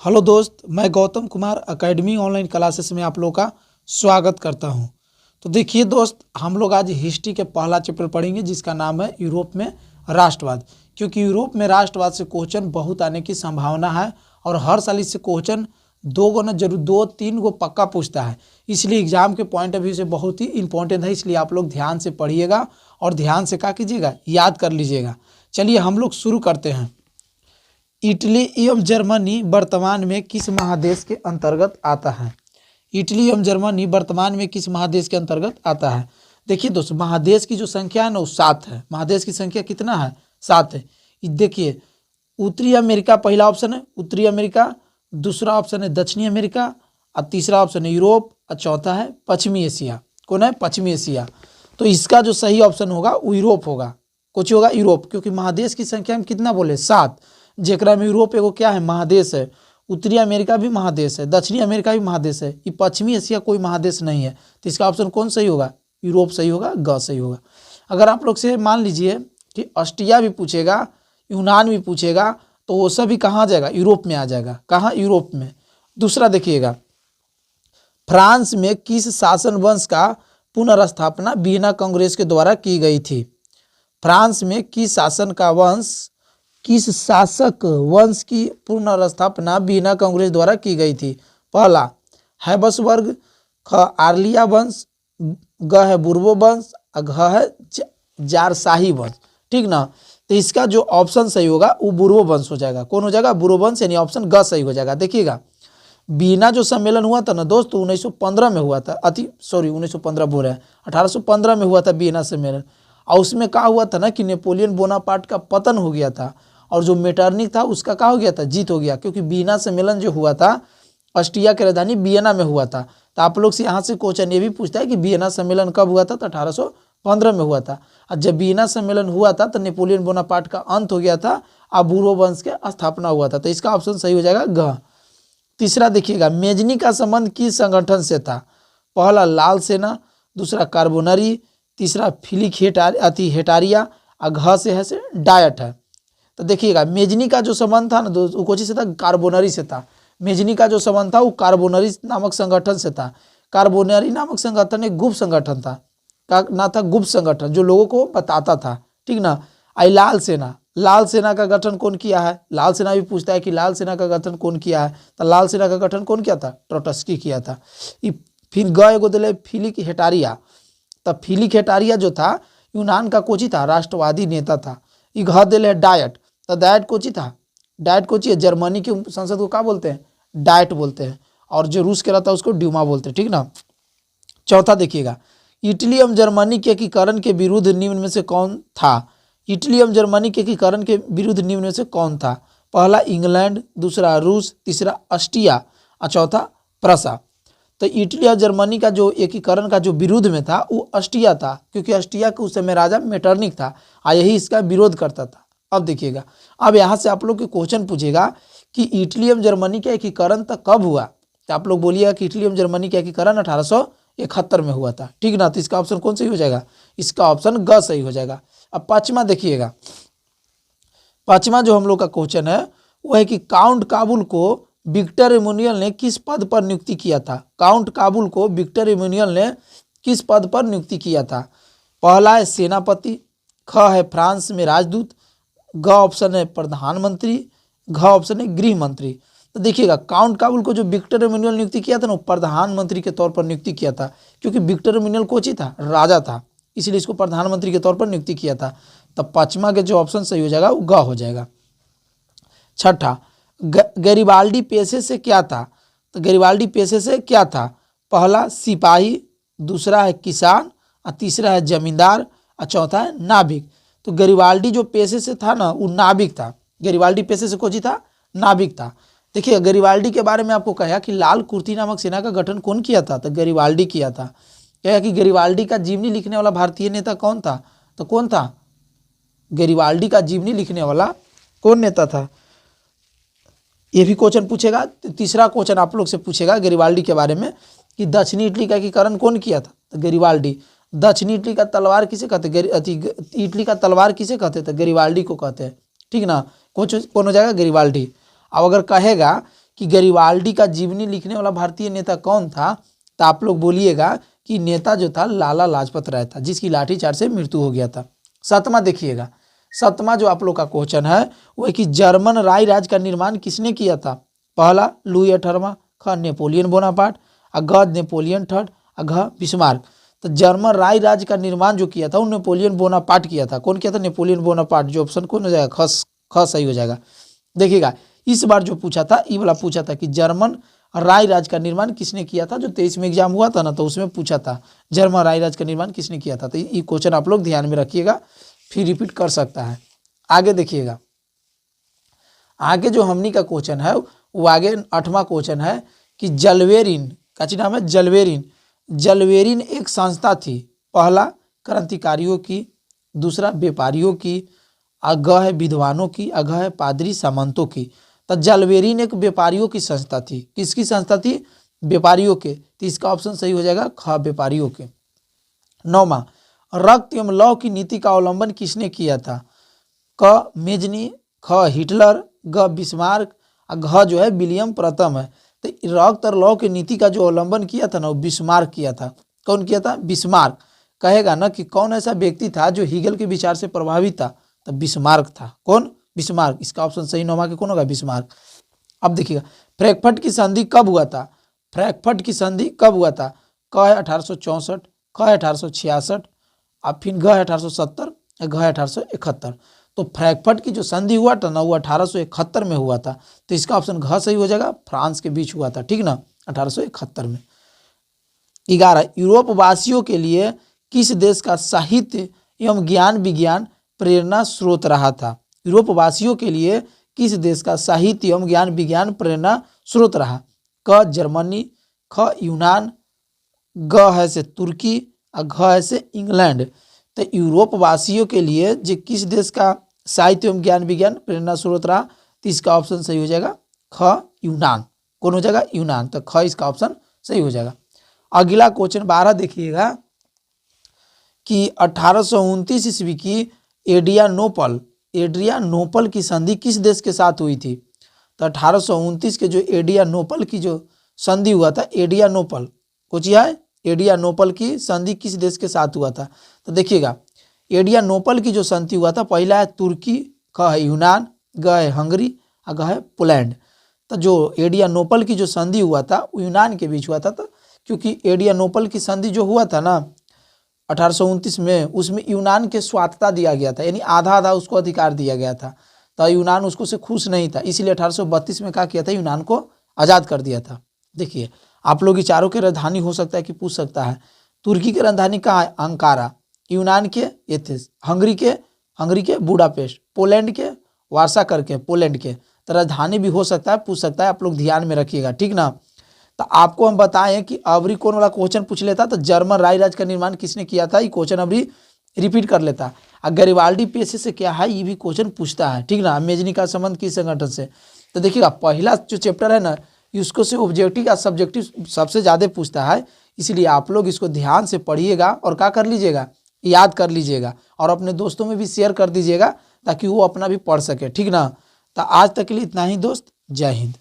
Hello दोस्त, मैं Gautam Kumar academy online classes में आप लोगों का स्वागत करता हूं। तो देखिए दोस्त, हम लोग आज हिस्ट्री के पहला चैप्टर पढ़ेंगे जिसका नाम है यूरोप में राष्ट्रवाद। क्योंकि यूरोप में राष्ट्रवाद से क्वेश्चन बहुत आने की संभावना है और हर साल इससे क्वेश्चन दो गो न जरूर 2-3 गो पक्का पूछता है। इसलिए एग्जाम के पॉइंट ऑफ व्यू से बहुत ही इंपॉर्टेंट है। इसलिए आप लोग ध्यान से पढ़िएगा और ध्यान से क्या कीजिएगा, याद कर लीजिएगा। चलिए हम लोग शुरू करते हैं। इटली एवं जर्मनी वर्तमान में किस महादेश के अंतर्गत आता है? इटली एवं जर्मनी वर्तमान में किस महादेश के अंतर्गत आता है? देखिए दोस्तों, महादेश की जो संख्या है ना वो 7 है। महादेश की संख्या कितना है? 7 है। देखिए, उत्तरी अमेरिका पहला ऑप्शन है, उत्तरी अमेरिका। दूसरा ऑप्शन है दक्षिणी अमेरिका और तीसरा ऑप्शन है यूरोप और चौथा है पश्चिमी एशिया। कौन है? पश्चिमी एशिया। तो इसका जो सही ऑप्शन होगा वो यूरोप होगा। कुछ होगा यूरोप, क्योंकि महादेश की संख्या हम कितना बोले? 7, जेकरा में यूरोप एगो क्या है? महादेश है। उत्तरी अमेरिका भी महादेश है, दक्षिणी अमेरिका भी महादेश है। ये पश्चिमी एशिया कोई महादेश नहीं है। तो इसका ऑप्शन कौन सही होगा? यूरोप सही होगा, ग सही होगा। अगर आप लोग से मान लीजिए कि ऑस्ट्रिया भी पूछेगा, यूनान भी पूछेगा, तो वो सभी कहाँ आ जाएगा? यूरोप में आ जाएगा। कहाँ? यूरोप में। दूसरा देखिएगा, फ्रांस में किस शासन वंश का पुनर्स्थापना वियना कांग्रेस के द्वारा की गई थी? फ्रांस में किस शासक वंश की पुनर्स्थापना वियना कांग्रेस द्वारा की गई थी? पहला हैबसबर्ग, ख आर्लिया वंश, ग है बुर्बो वंश और घ है जारशाही वंश। ठीक ना? तो इसका जो ऑप्शन सही होगा वो बुर्बो वंश हो जाएगा। कौन हो जाएगा? बुर्बो वंश, यानी ऑप्शन ग सही हो जाएगा। देखिएगा, वियना जो सम्मेलन हुआ था ना दोस्तों 1915 में हुआ था। 1915 बोल रहे हैं, 1815 में हुआ था वियना सम्मेलन। और उसमें क्या हुआ था ना कि नेपोलियन बोनापार्ट का पतन हो गया था और जो मेटरनिक था उसका क्या हो गया था? जीत हो गया। क्योंकि वियना सम्मेलन जो हुआ था ऑस्ट्रिया की राजधानी वियना में हुआ था। तो आप लोग से यहाँ से क्वेश्चन ये भी पूछता है कि वियना सम्मेलन कब हुआ था? तो 1815 में हुआ था। और जब वियना सम्मेलन हुआ था तो नेपोलियन बोनापार्ट का अंत हो गया था और बुर्बो वंश के स्थापना हुआ था। तो इसका ऑप्शन सही हो जाएगा ग। तीसरा देखिएगा, मेजनी का संबंध किस संगठन से था? पहला लाल सेना, दूसरा कार्बोनरी, तीसरा फिलिक हेटारिया और घ से है से डायट है। तो देखिएगा, मेजनी का जो संबंध था ना वो कोची से था? कार्बोनरी से था। मेजनी का जो संबंध था वो कार्बोनरी नामक संगठन से था। कार्बोनरी नामक संगठन एक गुप्त संगठन था, का ना था गुप्त संगठन जो लोगों को बताता था। ठीक ना? आई लाल सेना का गठन कौन किया है? लाल सेना भी पूछता है कि लाल सेना का गठन कौन किया है? तो लाल सेना का गठन कौन किया था? ट्रोट्स्की किया था। फिर ग एगो दिले फिलिक हेटारिया। तब फिलिक हेटारिया जो था यूनान का कोची था? राष्ट्रवादी नेता था। ये घ दिले डायट। तो डायट कोची था? डायट कोची है? जर्मनी की संसद को क्या बोलते हैं? डायट बोलते हैं। और जो रूस के रहता है उसको ड्यूमा बोलते हैं। ठीक ना? चौथा देखिएगा, इटली एवं जर्मनी के एकीकरण के विरुद्ध निम्न में से कौन था? इटली एवं जर्मनी के एकीकरण के विरुद्ध निम्न में से कौन था? पहला इंग्लैंड, दूसरा रूस, तीसरा ऑस्ट्रिया और चौथा प्रसा। तो इटली और जर्मनी का जो एकीकरण का जो विरोध में था वो ऑस्ट्रिया था, क्योंकि ऑस्ट्रिया के उस समय राजा मेटरनिक था और यही इसका विरोध करता था। अब देखिएगा, अब यहाँ से आप लोग के क्वेश्चन पूछेगा कि इटली एवं जर्मनी का एकीकरण तक कब हुआ? तो आप लोग बोलिएगा कि इटली एवं जर्मनी का एकीकरण 1871 में हुआ था। ठीक ना? तो इसका ऑप्शन कौन सही हो जाएगा? इसका ऑप्शन ग सही हो जाएगा। अब पांचवा देखिएगा, पांचवा जो हम लोग का क्वेश्चन है वो है कि काउंट काबुल को विक्टर इमैनुअल ने किस पद पर नियुक्ति किया था? काउंट काबुल को विक्टर इमैनुअल ने किस पद पर नियुक्ति किया था? पहला है सेनापति, ख है फ्रांस में राजदूत, ग ऑप्शन है प्रधानमंत्री, घ ऑप्शन है गृह मंत्री। तो देखिएगा, काउंट काबुल को जो विक्टर इमैनुअल नियुक्ति किया था ना, प्रधानमंत्री के तौर पर नियुक्ति किया था। क्योंकि विक्टर इमैनुअल कोची था? राजा था, इसलिए इसको प्रधानमंत्री के तौर पर नियुक्ति किया था। तब पांचवा के जो ऑप्शन सही हो जाएगा वो ग हो जाएगा। छठा, गैरिबाल्डी पेशे से क्या था? तो गैरिबाल्डी पेशे से क्या था? पहला सिपाही, दूसरा है किसान और तीसरा है जमींदार और चौथा है नाविक। तो गैरिबाल्डी जो पेशे से था ना वो नाविक था। गैरिबाल्डी पेशे से कौन था? नाविक था। देखिए, गैरिबाल्डी के बारे में आपको कहा कि लाल कुर्ती नामक सेना का गठन कौन किया था? तो गैरिबाल्डी किया था। क्या कि गैरिबाल्डी का जीवनी लिखने वाला भारतीय नेता कौन था? तो कौन था? गैरिबाल्डी का जीवनी लिखने वाला कौन नेता था? ये भी क्वेश्चन पूछेगा। तीसरा क्वेश्चन आप लोग से पूछेगा गैरिबाल्डी के बारे में कि दक्षिणी इटली का एकीकरण कौन किया था? तो गैरिबाल्डी। दक्षिणी इटली का तलवार किसे कहते? इटली का तलवार किसे कहते? तो गैरिबाल्डी को कहते हैं। ठीक ना? कौन हो जाएगा? गैरिबाल्डी। अब अगर कहेगा कि गरिबाल्डी का जीवनी लिखने वाला भारतीय नेता कौन था, तो आप लोग बोलिएगा कि नेता जो था लाला लाजपत राय था, जिसकी लाठीचार्ज से मृत्यु हो गया था। 7वां देखिएगा, 7वां जो आप लोग का क्वेश्चन है वो है कि जर्मन राय राज्य का निर्माण किसने किया था। पहला लुई 18वां, ख नेपोलियन बोनापार्ट, ग नेपोलियन थर्ड, घ बिस्मार्क। तो जर्मन राय राज्य का निर्माण जो किया था वो नेपोलियन बोनापार्ट किया था। कौन किया था? Napoleon Bonaparte. जो ऑप्शन कौन हो जाएगा? ख सही हो जाएगा। देखिएगा इस बार जो पूछा था ये वाला पूछा था कि जर्मन राय राज्य का निर्माण किसने किया था, जो 23 में एग्जाम हुआ था ना, तो उसमें पूछा था जर्मन राय राज्य का निर्माण किसने किया था। तो ये क्वेश्चन आप लोग ध्यान में रखिएगा, फिर रिपीट कर सकता है। आगे देखिएगा, आगे जो हमनी का क्वेश्चन है वो आगे 8वां क्वेश्चन है कि जलवेरिन का नाम है जलवेरिन। जलवेरिन एक संस्था थी। पहला क्रांतिकारियों की, दूसरा व्यापारियों की, ग है विद्वानों की, अघ है पादरी सामंतों की। तो जलवेरिन एक व्यापारियों की संस्था थी। किसकी संस्था थी? व्यापारियों के। तो इसका ऑप्शन सही हो जाएगा ख व्यापारियों के। 9वां रक्त एवं लौ की नीति का अवलंबन किसने किया था। क मेजनी, ख हिटलर, ग बिस्मार्क, घ जो है विलियम प्रथम है। तो रक्त और लौ की नीति का जो अवलंबन किया था ना वो बिस्मार्क किया था। कौन किया था? बिस्मार्क। कहेगा ना कि कौन ऐसा व्यक्ति था जो हीगल के विचार से प्रभावित था, तो बिस्मार्क था। कौन? बिस्मार्क। इसका ऑप्शन सही 9वां के कौन होगा? बिस्मार्क। अब देखिएगा फ्रैंकफर्ट की संधि कब हुआ था। फ्रैंकफर्ट की संधि कब हुआ था? क है 1864, ख है 1866, अब फिर घ है 1870, घ है 1871। तो फ्रैंकफर्ट की जो संधि हुआ था ना वो 1871 में हुआ था। तो इसका ऑप्शन घ सही हो जाएगा, फ्रांस के बीच हुआ था, ठीक ना, 1871 में। 11 यूरोप वासियों के लिए किस देश का साहित्य एवं ज्ञान विज्ञान प्रेरणा स्रोत रहा था। यूरोप वासियों के लिए किस देश का साहित्य एवं ज्ञान विज्ञान प्रेरणा स्रोत रहा। क जर्मनी, ख यूनान, ग है से तुर्की, और घ है से इंग्लैंड। तो यूरोप वासियों के लिए जो किस देश का साहित्य एवं ज्ञान विज्ञान प्रेरणा स्रोत रहा, तो इसका ऑप्शन सही हो जाएगा ख यूनान। कौन हो जाएगा? यूनान। तो ख इसका ऑप्शन सही हो जाएगा। अगला क्वेश्चन 12 देखिएगा कि 1829 ईस्वी की एड्रियानोपल की संधि किस देश के साथ हुई थी। तो 1829 के जो एड्रियानोपल की जो संधि हुआ था, एड्रियानोपल कुछ है, एड्रियानोपल की संधि किस देश के साथ हुआ था। तो देखिएगा एड्रियानोपल की जो संधि हुआ था, पहला है तुर्की, ख है यूनान, ग है हंगरी, और घ है पोलैंड। तो जो एड्रियानोपल की जो संधि हुआ था वो यूनान के बीच हुआ था। तो क्योंकि एड्रियानोपल की संधि जो हुआ था ना 1829 में, उसमें यूनान के स्वायत्तता दिया गया था, यानी आधा आधा उसको अधिकार दिया गया था। तो यूनान उसको से खुश नहीं था, इसीलिए 1832 में क्या किया था, यूनान को आज़ाद कर दिया था। देखिए आप लोग विचारों की राजधानी हो सकता है कि पूछ सकता है, तुर्की की राजधानी कहाँ है? अंकारा। यूनान के एथेंस, हंगरी के बुडापेस्ट, पोलैंड के वार्सा करके पोलैंड के। तो राजधानी भी हो सकता है, पूछ सकता है, आप लोग ध्यान में रखिएगा, ठीक ना। तो आपको हम बताएं कि अबरी कौन वाला क्वेश्चन पूछ लेता, तो जर्मन राय राज्य का निर्माण किसने किया था, ये क्वेश्चन अबरी रिपीट कर लेता। और गरिबाल्डी पेशे से क्या है, ये भी क्वेश्चन पूछता है, ठीक ना। मेजनी का संबंध किस संगठन से। तो देखिएगा पहला जो चैप्टर है ना इसको से ऑब्जेक्टिव या सब्जेक्टिव सबसे ज़्यादा पूछता है, इसलिए आप लोग इसको ध्यान से पढ़िएगा और क्या कर लीजिएगा, याद कर लीजिएगा, और अपने दोस्तों में भी शेयर कर दीजिएगा ताकि वो अपना भी पढ़ सके, ठीक ना। तो आज तक के लिए इतना ही दोस्त, जय हिंद।